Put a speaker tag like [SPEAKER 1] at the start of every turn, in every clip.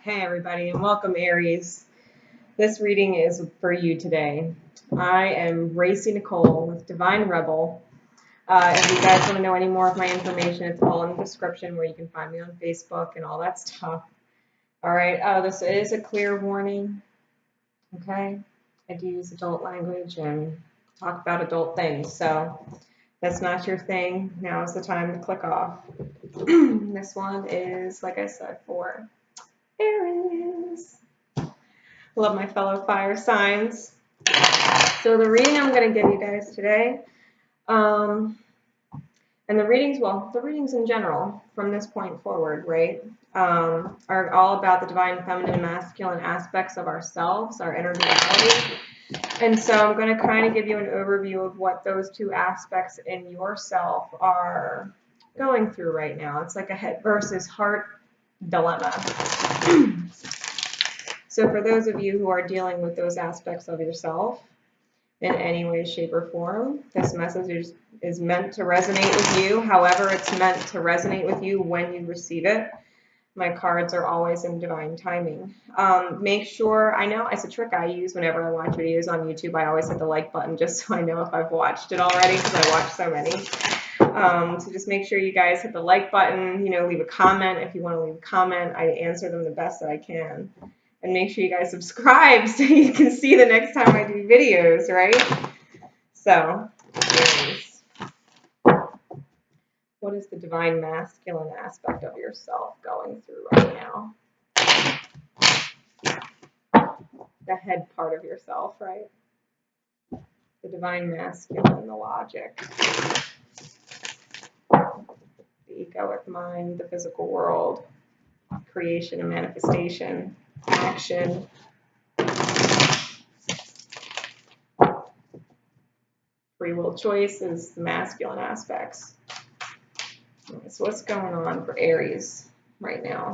[SPEAKER 1] Hey everybody, and welcome Aries. This reading is for you today. I am Racy Nicole with Divine Rebel. If you guys want to know any more of my information, it's all in the description where you can find me on Facebook and all that stuff. All right, this is a clear warning, okay? I do use adult language and talk about adult things, so if that's not your thing, now is the time to click off. This one is, like I said, for Aries. Love my fellow fire signs. So the reading I'm going to give you guys today, and the readings in general from this point forward, right, are all about the divine feminine and masculine aspects of ourselves, our inner duality. And so I'm going to kind of give you an overview of what those two aspects in yourself are going through right now. It's like a head versus heart dilemma. So for those of you who are dealing with those aspects of yourself in any way, shape, or form, this message is meant to resonate with you. However, it's meant to resonate with you when you receive it. My cards are always in divine timing. Make sure, I know it's a trick I use whenever I watch videos on YouTube. I always hit the like button just so I know if I've watched it already, because I watch so many. So just make sure you guys hit the like button, leave a comment. If you want to leave a comment, I answer them the best that I can. And make sure you guys subscribe so you can see the next time I do videos, right? So, Aries, what is the divine masculine aspect of yourself going through right now? The head part of yourself, right? The divine masculine, the logic, the egoic mind, the physical world, creation and manifestation, action. Free will choice is the masculine aspects. Okay, so what's going on for Aries right now?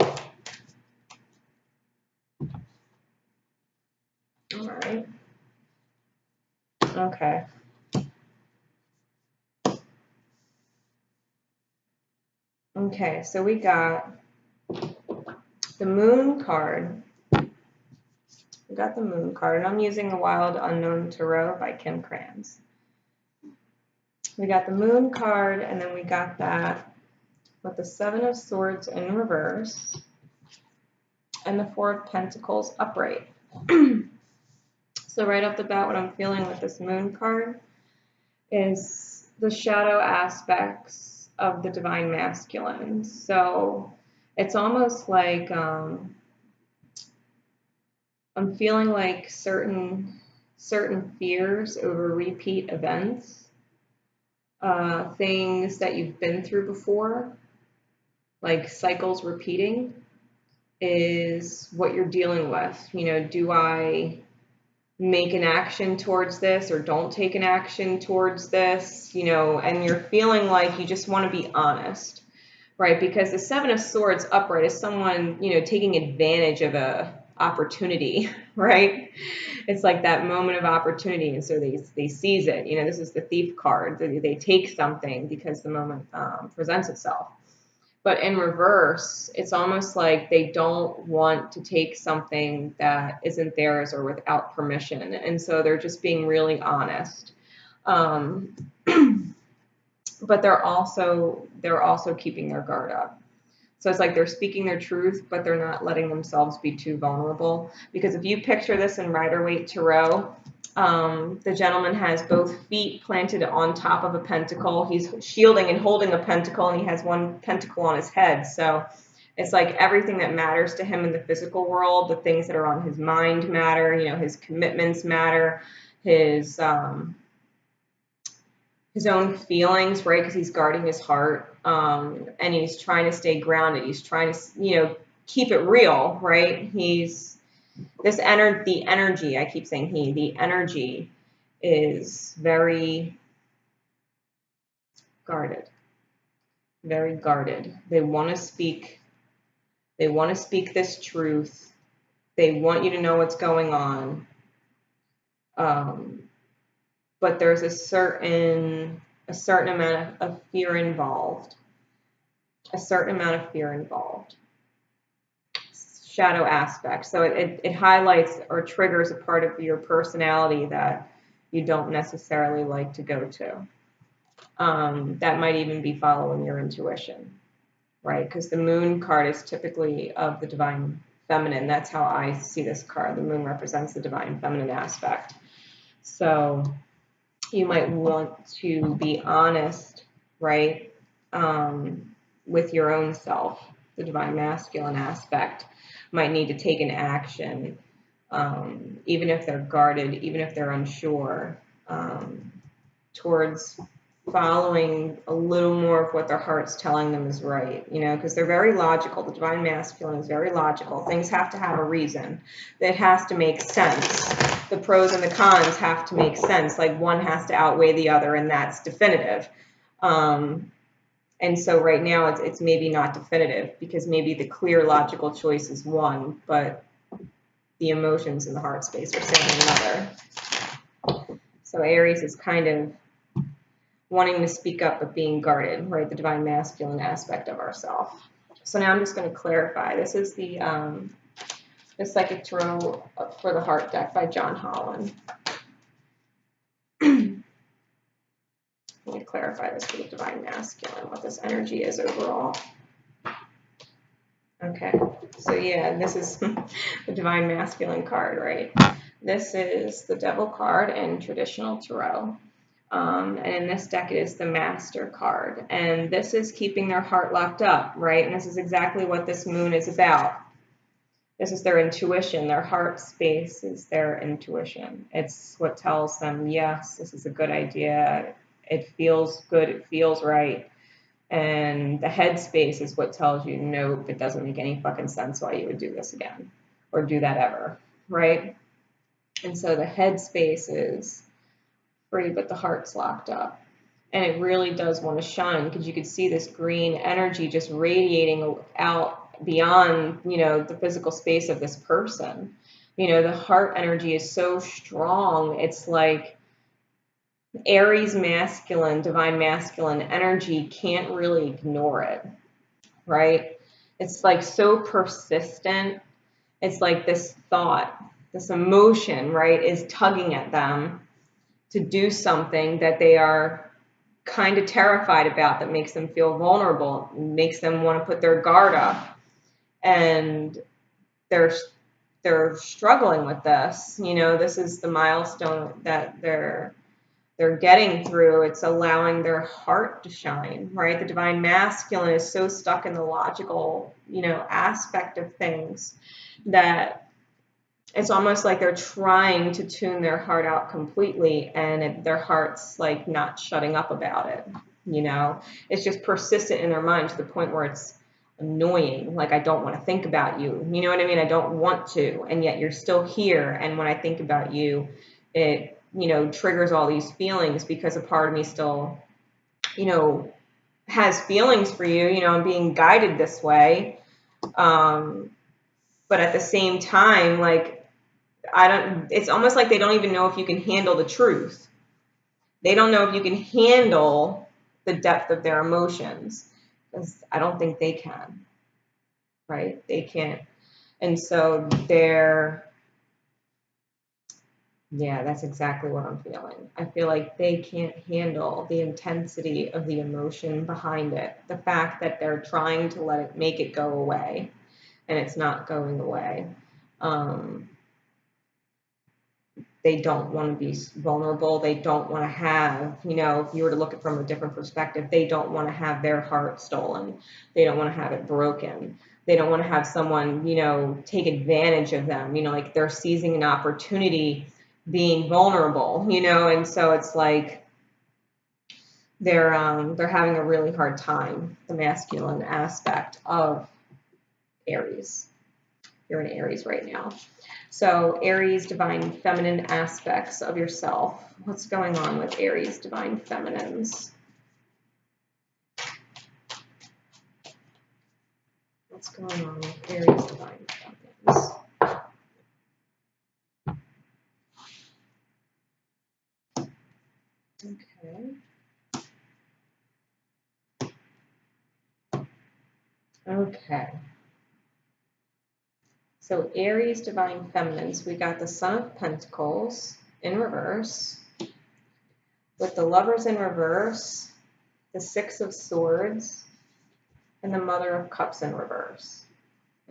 [SPEAKER 1] All right. Okay. Okay, so we got the Moon card. We got the Moon card, and I'm using the Wild Unknown Tarot by Kim Krans. We got the Moon card, and then we got that with the Seven of Swords in reverse and the Four of Pentacles upright. So right off the bat, what I'm feeling with this Moon card is the shadow aspects of the divine masculine. So it's almost like I'm feeling like certain fears over repeat events. Things that you've been through before, like cycles repeating, is what you're dealing with. Do I make an action towards this or don't take an action towards this? And you're feeling like you just want to be honest, right? Because the Seven of Swords upright is someone, taking advantage of a opportunity, right? It's like that moment of opportunity, and so they seize it. This is the Thief card. They take something because the moment presents itself. But in reverse, it's almost like they don't want to take something that isn't theirs or without permission, and so they're just being really honest. But they're also keeping their guard up. So it's like they're speaking their truth, but they're not letting themselves be too vulnerable. Because if you picture this in Rider-Waite Tarot, the gentleman has both feet planted on top of a pentacle. He's shielding and holding a pentacle, and he has one pentacle on his head. So it's like everything that matters to him in the physical world, the things that are on his mind matter, his commitments matter, his own feelings, right? Because he's guarding his heart, and he's trying to stay grounded. He's trying to, keep it real, right? He's the energy. I keep saying the energy is very guarded, very guarded. They want to speak. They want to speak this truth. They want you to know what's going on. But there's a certain amount of fear involved. shadow aspect. So it highlights or triggers a part of your personality that you don't necessarily like to go to. That might even be following your intuition, right? Because the moon card is typically of the divine feminine. That's how I see this card. The moon represents the divine feminine aspect. So you might want to be honest, right, with your own self. The divine masculine aspect might need to take an action, even if they're guarded, even if they're unsure, towards following a little more of what their heart's telling them is right, you know, because they're very logical. The divine masculine is very logical. Things have to have a reason. It has to make sense. The pros and the cons have to make sense. Like one has to outweigh the other, and that's definitive. And so right now it's maybe not definitive because maybe the clear logical choice is one, but the emotions in the heart space are saying another. So Aries is kind of wanting to speak up but being guarded, right? The divine masculine aspect of ourself. So now I'm just going to clarify. This is the Psychic Tarot for the Heart deck by John Holland. Let me clarify this for the divine masculine, what this energy is overall. Okay, so yeah, this is the divine masculine card, right? This is the Devil card in traditional tarot. And in this deck, it is the Master card. And this is keeping their heart locked up, right? And this is exactly what this moon is about. This is their intuition. Their heart space is their intuition. It's what tells them, yes, this is a good idea. It feels good. It feels right. And the head space is what tells you, nope, it doesn't make any fucking sense why you would do this again or do that ever, right? And so the head space is free, but the heart's locked up. And it really does want to shine because you could see this green energy just radiating out beyond, you know, the physical space of this person. You know, the heart energy is so strong. It's like Aries masculine, divine masculine energy can't really ignore it, right? It's like so persistent. It's like this thought, this emotion, right, is tugging at them to do something that they are kind of terrified about, that makes them feel vulnerable, makes them want to put their guard up. And they're struggling with this. You know, this is the milestone that they're getting through. It's allowing their heart to shine, right? The divine masculine is so stuck in the logical, you know, aspect of things that it's almost like they're trying to tune their heart out completely, and their heart's like not shutting up about it. You know, it's just persistent in their mind to the point where it's annoying. Like, I don't want to think about you. You know what I mean? I don't want to, and yet you're still here. And when I think about you, it, you know, triggers all these feelings because a part of me still, you know, has feelings for you. You know, I'm being guided this way. But at the same time, like, it's almost like they don't even know if you can handle the truth. They don't know if you can handle the depth of their emotions, because I don't think they can, right? They can't. And so yeah, that's exactly what I'm feeling. I feel like they can't handle the intensity of the emotion behind it. The fact that they're trying to make it go away, and it's not going away. They don't want to be vulnerable. They don't want to have, you know, if you were to look at it from a different perspective, they don't want to have their heart stolen. They don't want to have it broken. They don't want to have someone, you know, take advantage of them. You know, like they're seizing an opportunity being vulnerable, you know, and so it's like they're having a really hard time, the masculine aspect of Aries. You're in Aries right now. So Aries, divine feminine aspects of yourself. What's going on with Aries, divine feminines? What's going on with Aries, divine feminines? Okay. Okay. So Aries, divine feminines, we got the Son of Pentacles in reverse, with the Lovers in reverse, the Six of Swords, and the Mother of Cups in reverse.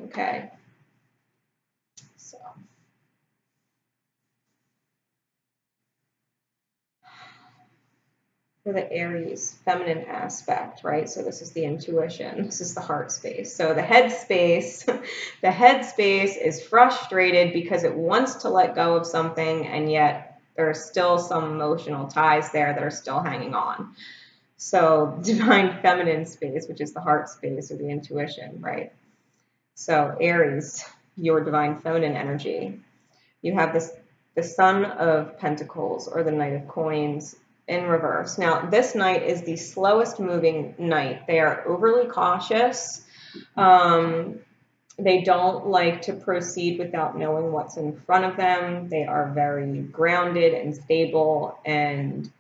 [SPEAKER 1] Okay. So for the Aries feminine aspect, right? So this is the intuition. This is the heart space. So the head space, the head space is frustrated because it wants to let go of something, and yet there's still some emotional ties there that are still hanging on. So divine feminine space, which is the heart space or the intuition, right? So Aries, your divine feminine energy. You have this, the Son of Pentacles or the Knight of Coins in reverse. Now, this knight is the slowest moving knight. They are overly cautious. They don't like to proceed without knowing what's in front of them. They are very grounded and stable, and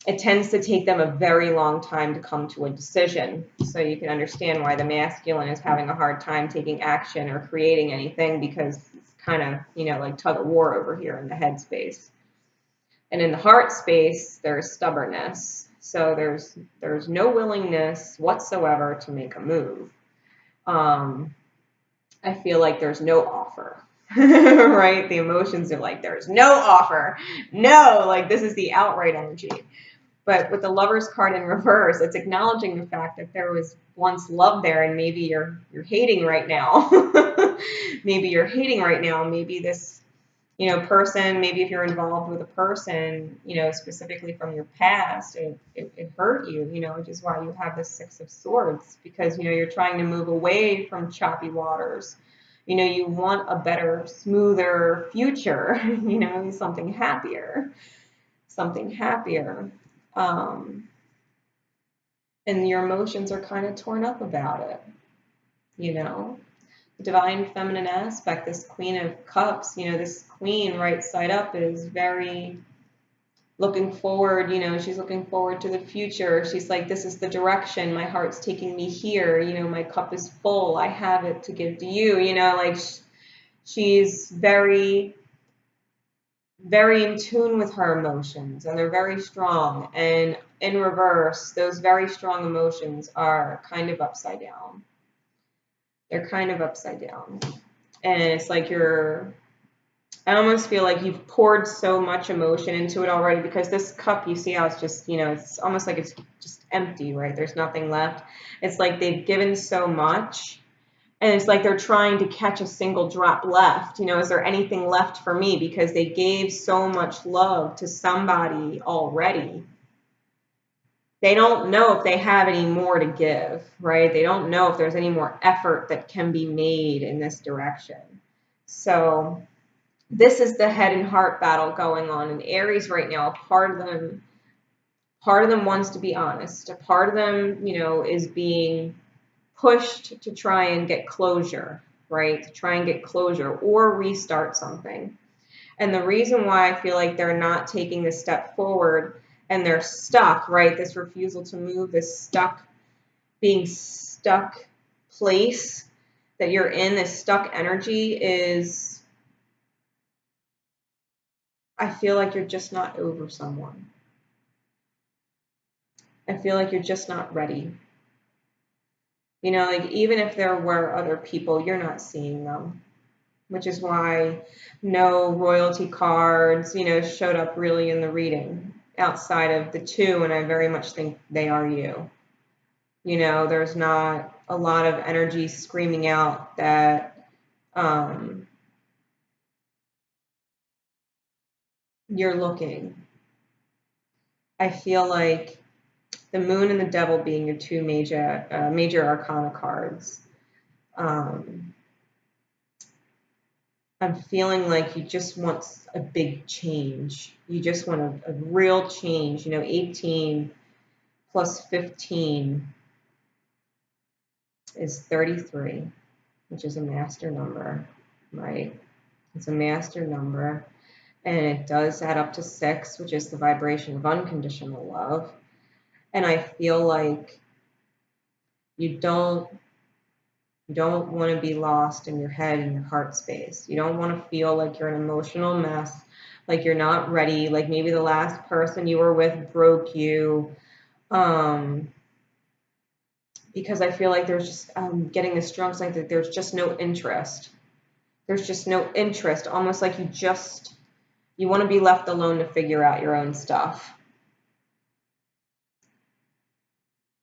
[SPEAKER 1] it tends to take them a very long time to come to a decision. So you can understand why the masculine is having a hard time taking action or creating anything, because it's kind of, you know, like tug of war over here in the head space. And in the heart space, there's stubbornness. So there's no willingness whatsoever to make a move. I feel like there's no offer, right? The emotions are like, there's no offer. No, like this is the outright energy. But with the Lover's card in reverse, it's acknowledging the fact that there was once love there, and maybe you're hating right now. Maybe you're hating right now. Maybe this, you know, person, maybe if you're involved with a person, you know, specifically from your past, it hurt you, you know, which is why you have the Six of Swords, because, you know, you're trying to move away from choppy waters. You know, you want a better, smoother future, you know, something happier, something happier. And your emotions are kind of torn up about it, you know. The divine feminine aspect, this Queen of Cups, you know, this queen right side up is very looking forward, you know, she's looking forward to the future. She's like, this is the direction, my heart's taking me here, you know, my cup is full, I have it to give to you, you know, like she's very in tune with her emotions, and they're very strong. And in reverse, those very strong emotions are kind of upside down. They're kind of upside down. And it's like I almost feel like you've poured so much emotion into it already, because this cup, you see how it's just, you know, it's almost like it's just empty, right? There's nothing left. It's like they've given so much, and it's like they're trying to catch a single drop left. You know, is there anything left for me? Because they gave so much love to somebody already. They don't know if they have any more to give, right? They don't know if there's any more effort that can be made in this direction. So this is the head and heart battle going on in Aries right now. A part of them wants to be honest. A part of them, you know, is being pushed to try and get closure, right? To try and get closure or restart something. And the reason why I feel like they're not taking this step forward and they're stuck, right? This refusal to move, this being stuck place that you're in, this stuck energy is, I feel like you're just not over someone. I feel like you're just not ready. You know, like even if there were other people, you're not seeing them, which is why no royalty cards, you know, showed up really in the reading outside of the two, and I very much think they are you. You know, there's not a lot of energy screaming out that you're looking. I feel like the Moon and the Devil being your two major arcana cards. I'm feeling like you just want a big change. You just want a real change. You know, 18 plus 15 is 33, which is a master number, right? It's a master number, and it does add up to 6, which is the vibration of unconditional love. And I feel like you don't You don't want to be lost in your head and your heart space. You don't want to feel like you're an emotional mess, like you're not ready, like maybe the last person you were with broke you. Because I feel like there's just, getting this strong sense that there's just no interest. There's just no interest, almost like you want to be left alone to figure out your own stuff.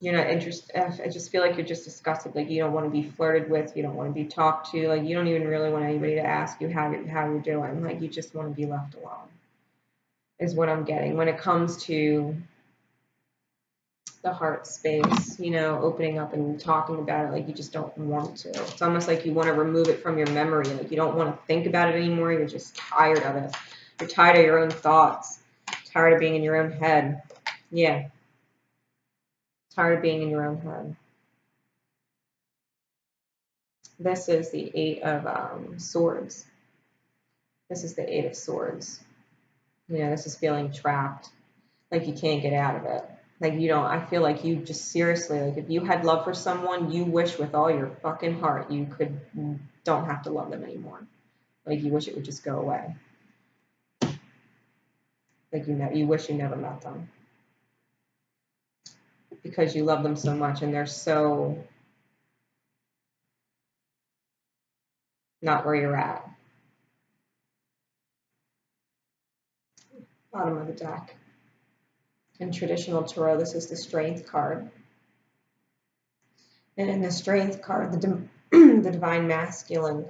[SPEAKER 1] You're not interested. I just feel like you're just disgusted. Like you don't want to be flirted with. You don't want to be talked to. Like you don't even really want anybody to ask you how you're doing. Like you just want to be left alone. Is what I'm getting when it comes to the heart space. You know, opening up and talking about it. Like you just don't want to. It's almost like you want to remove it from your memory. Like you don't want to think about it anymore. You're just tired of it. You're tired of your own thoughts. Tired of being in your own head. Yeah. Tired of being in your own head. This is the Eight of Swords. This is the Eight of Swords. You know, this is feeling trapped, like you can't get out of it. Like you don't, I feel like you just seriously, like if you had love for someone, you wish with all your fucking heart you don't have to love them anymore. Like you wish it would just go away. Like you wish you never met them. Because you love them so much and they're so not where you're at. Bottom of the deck. In traditional tarot, this is the Strength card. And in the Strength card, the Divine Masculine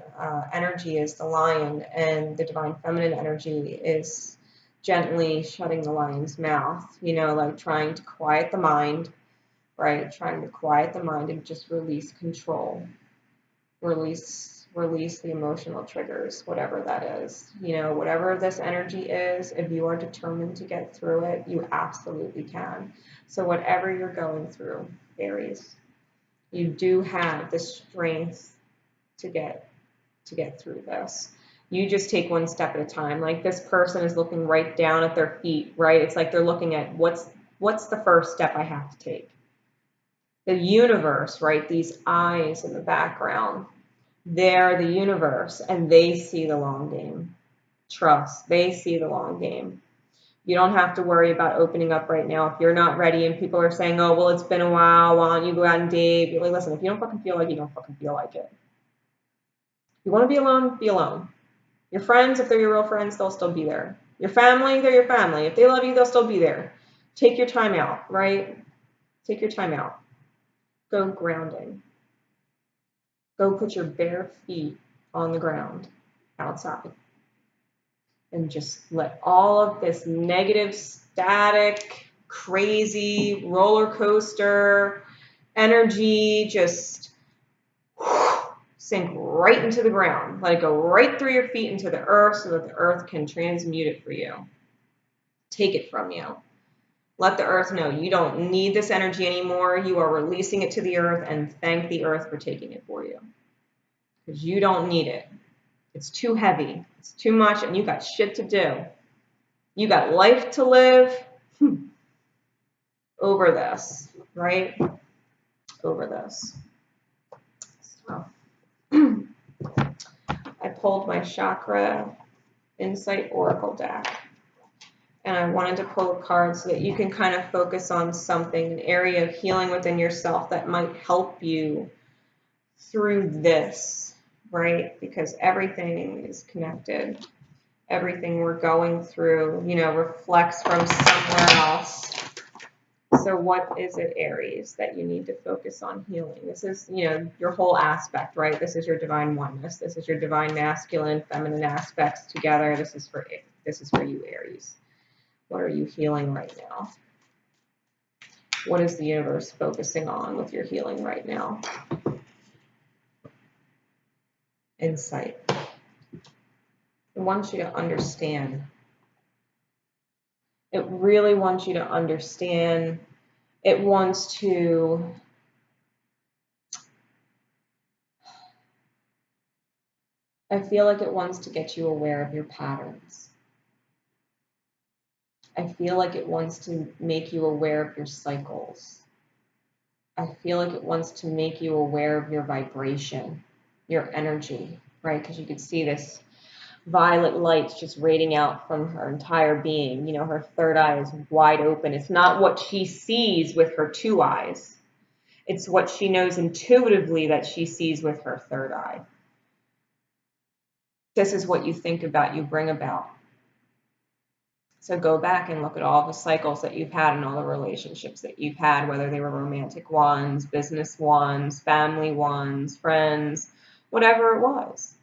[SPEAKER 1] energy is the Lion, and the Divine Feminine energy is gently shutting the lion's mouth, you know, like trying to quiet the mind, right? Trying to quiet the mind and just release control. Release the emotional triggers, whatever that is. You know, whatever this energy is, if you are determined to get through it, you absolutely can. So whatever you're going through, Aries, you do have the strength to get through this. You just take one step at a time. Like this person is looking right down at their feet, right? It's like they're looking at what's the first step I have to take. The universe, right? These eyes in the background, they're the universe and they see the long game. Trust, they see the long game. You don't have to worry about opening up right now if you're not ready and people are saying, oh, well, it's been a while. Why don't you go out and date? You're like, listen, if you don't fucking feel like it, you don't fucking feel like it. If you want to be alone, be alone. Your friends, if they're your real friends, they'll still be there. Your family, they're your family. If they love you, they'll still be there. Take your time out, right? Take your time out. Go grounding. Go put your bare feet on the ground outside and just let all of this negative, static, crazy roller coaster energy just sink right into the ground. Let it go right through your feet into the earth so that the earth can transmute it for you. Take it from you. Let the earth know you don't need this energy anymore. You are releasing it to the earth, and thank the earth for taking it for you. Because you don't need it. It's too heavy. It's too much, and you got shit to do. You got life to live. Over this, right? Over this. So, I pulled my Chakra Insight Oracle deck. And I wanted to pull a card so that you can kind of focus on something, an area of healing within yourself that might help you through this, right? Because everything is connected. Everything we're going through, you know, reflects from somewhere else. So what is it, Aries, that you need to focus on healing? This is, you know, your whole aspect, right? This is your divine oneness. This is your divine masculine, feminine aspects together. This is for you, Aries. What are you healing right now? What is the universe focusing on with your healing right now? Insight. It wants you to understand. It really wants you to understand. It wants to I feel like it wants to get you aware of your patterns. I feel like it wants to make you aware of your cycles. I feel like it wants to make you aware of your vibration, your energy, right? Because you could see this violet lights just radiating out from her entire being. You know, her third eye is wide open. It's not what she sees with her two eyes. It's what she knows intuitively that she sees with her third eye. This is what you think about, you bring about. So go back and look at all the cycles that you've had and all the relationships that you've had, whether they were romantic ones, business ones, family ones, friends, whatever it was.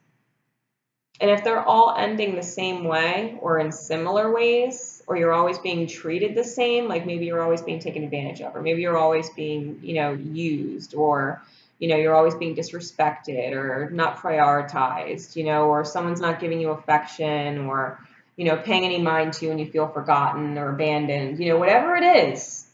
[SPEAKER 1] And if they're all ending the same way or in similar ways, or you're always being treated the same, like maybe you're always being taken advantage of, or maybe you're always being, used, or, you're always being disrespected or not prioritized, or someone's not giving you affection or, paying any mind to you and you feel forgotten or abandoned, whatever it is,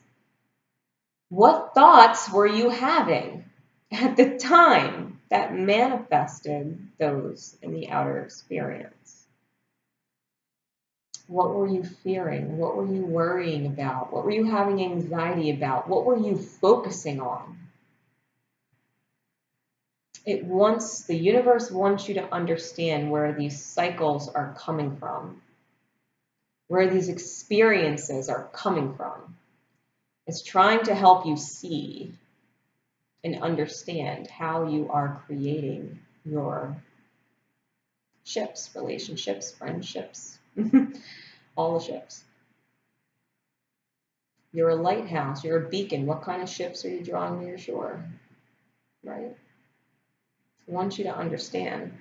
[SPEAKER 1] what thoughts were you having at the time that manifested those in the outer experience? What were you fearing? What were you worrying about? What were you having anxiety about? What were you focusing on? The universe wants you to understand where these cycles are coming from, where these experiences are coming from. It's trying to help you see and understand how you are creating your ships, relationships, friendships, all the ships. You're a lighthouse, you're a beacon. What kind of ships are you drawing to your shore? Right? I want you to understand.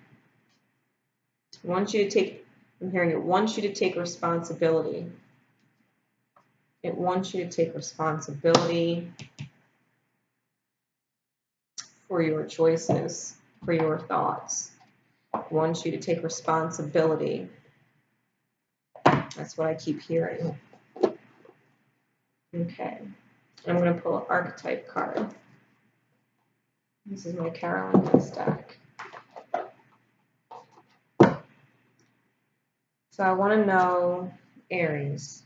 [SPEAKER 1] I want you to take, I'm hearing it wants you to take responsibility. It wants you to take responsibility for your choices, for your thoughts. It wants you to take responsibility. That's what I keep hearing. Okay. I'm going to pull an archetype card. This is my Carolyn stack. So I want to know, Aries.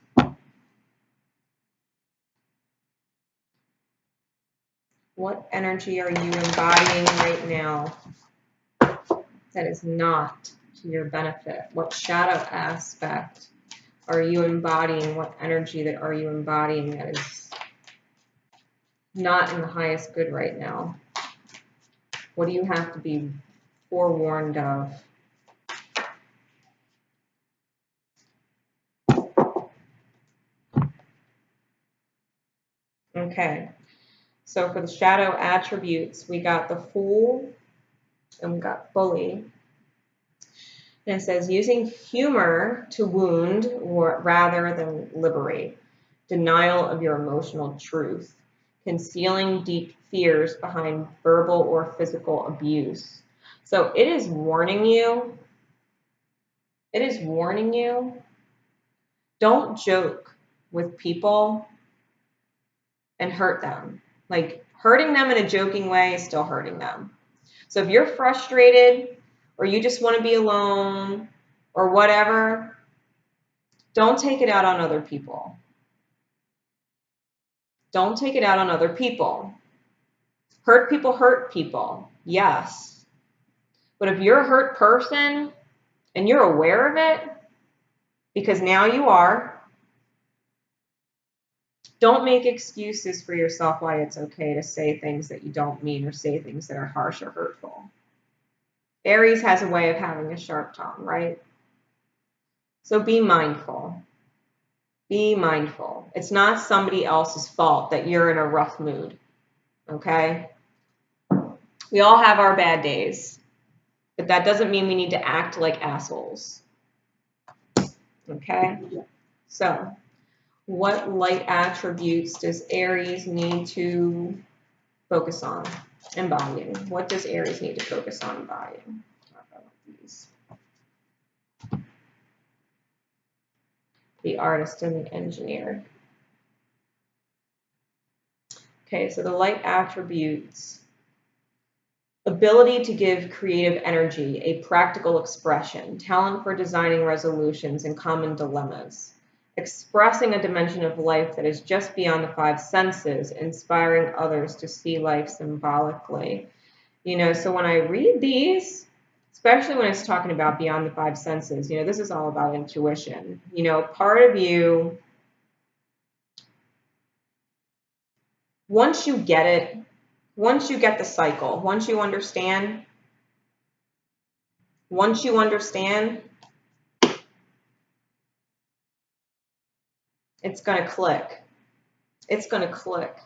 [SPEAKER 1] What energy are you embodying right now that is not to your benefit? What shadow aspect are you embodying? What energy that are you embodying that is not in the highest good right now? What do you have to be forewarned of? Okay, so for the shadow attributes, we got the Fool and we got Bully. And it says, using humor to wound rather than liberate, denial of your emotional truth, concealing deep fears behind verbal or physical abuse. So it is warning you. It is warning you. Don't joke with people and hurt them. Like, hurting them in a joking way is still hurting them. So if you're frustrated or you just want to be alone or whatever, don't take it out on other people. Don't take it out on other people. Hurt people, yes. But if you're a hurt person and you're aware of it, because now you are, don't make excuses for yourself why it's okay to say things that you don't mean or say things that are harsh or hurtful. Aries has a way of having a sharp tongue, right? So be mindful. Be mindful. It's not somebody else's fault that you're in a rough mood, okay? We all have our bad days, but that doesn't mean we need to act like assholes, okay? So what light attributes does Aries need to focus on embodying? What does Aries need to focus on embodying? The artist and the engineer. Okay, so the light attributes: ability to give creative energy, a practical expression, talent for designing resolutions and common dilemmas, expressing a dimension of life that is just beyond the five senses, inspiring others to see life symbolically. You know, so when I read these, especially when it's talking about beyond the five senses, you know, this is all about intuition. You know, part of you, once you get it, once you get the cycle, once you understand, it's going to click. It's going to click.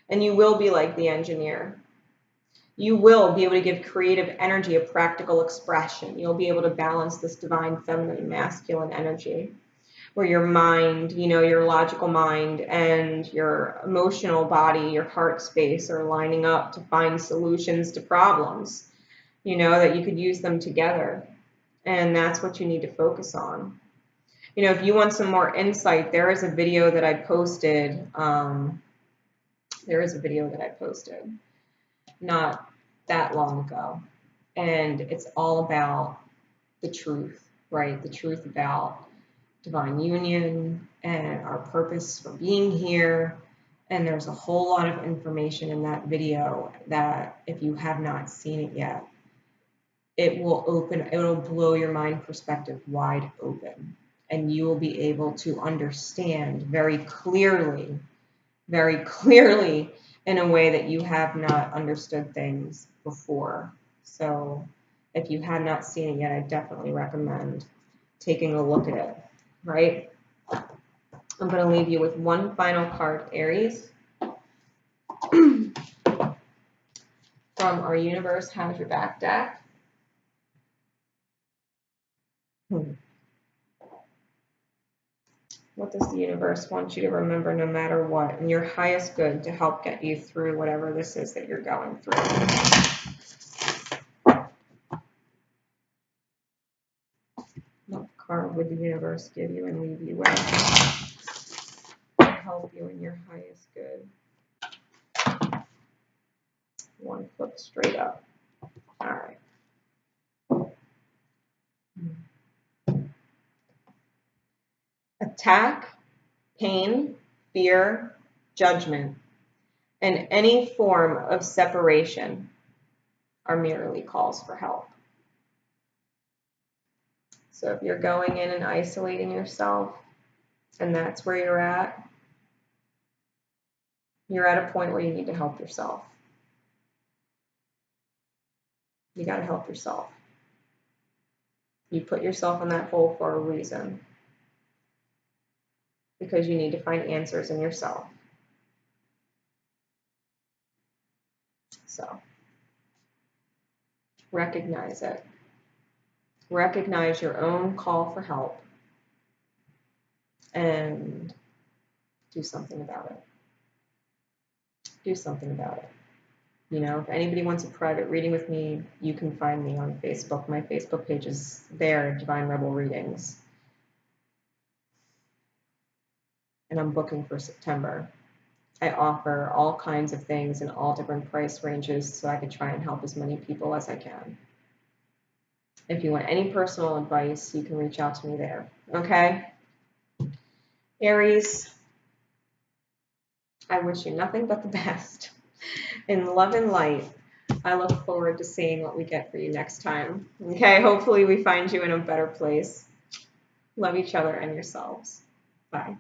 [SPEAKER 1] And you will be like the engineer. You will be able to give creative energy a practical expression. You'll be able to balance this divine feminine masculine energy where your mind, you know, your logical mind and your emotional body, your heart space are lining up to find solutions to problems, you know, that you could use them together. And that's what you need to focus on. You know, if you want some more insight, there is a video that I posted. Not that long ago. And it's all about the truth, right? The truth about divine union and our purpose for being here. And there's a whole lot of information in that video that if you have not seen it yet, it'll blow your mind perspective wide open. And you will be able to understand very clearly in a way that you have not understood things before. So if you have not seen it yet, I definitely recommend taking a look at it, right? I'm going to leave you with one final card, Aries. From our Universe Has Your Back deck. What does the universe want you to remember no matter what, in your highest good to help get you through whatever this is that you're going through? What card would the universe give you and leave you with to help you in your highest good? One flip straight up. All right. Attack, pain, fear, judgment, and any form of separation are merely calls for help. So if you're going in and isolating yourself, and that's where you're at a point where you need to help yourself. You got to help yourself. You put yourself in that hole for a reason. Because you need to find answers in yourself. So, recognize it. Recognize your own call for help. And do something about it. Do something about it. You know, if anybody wants a private reading with me, you can find me on Facebook. My Facebook page is there, Divine Rebel Readings. And I'm booking for September. I offer all kinds of things in all different price ranges so I can try and help as many people as I can. If you want any personal advice, you can reach out to me there. Okay? Aries, I wish you nothing but the best. In love and light, I look forward to seeing what we get for you next time. Okay? Hopefully we find you in a better place. Love each other and yourselves. Bye.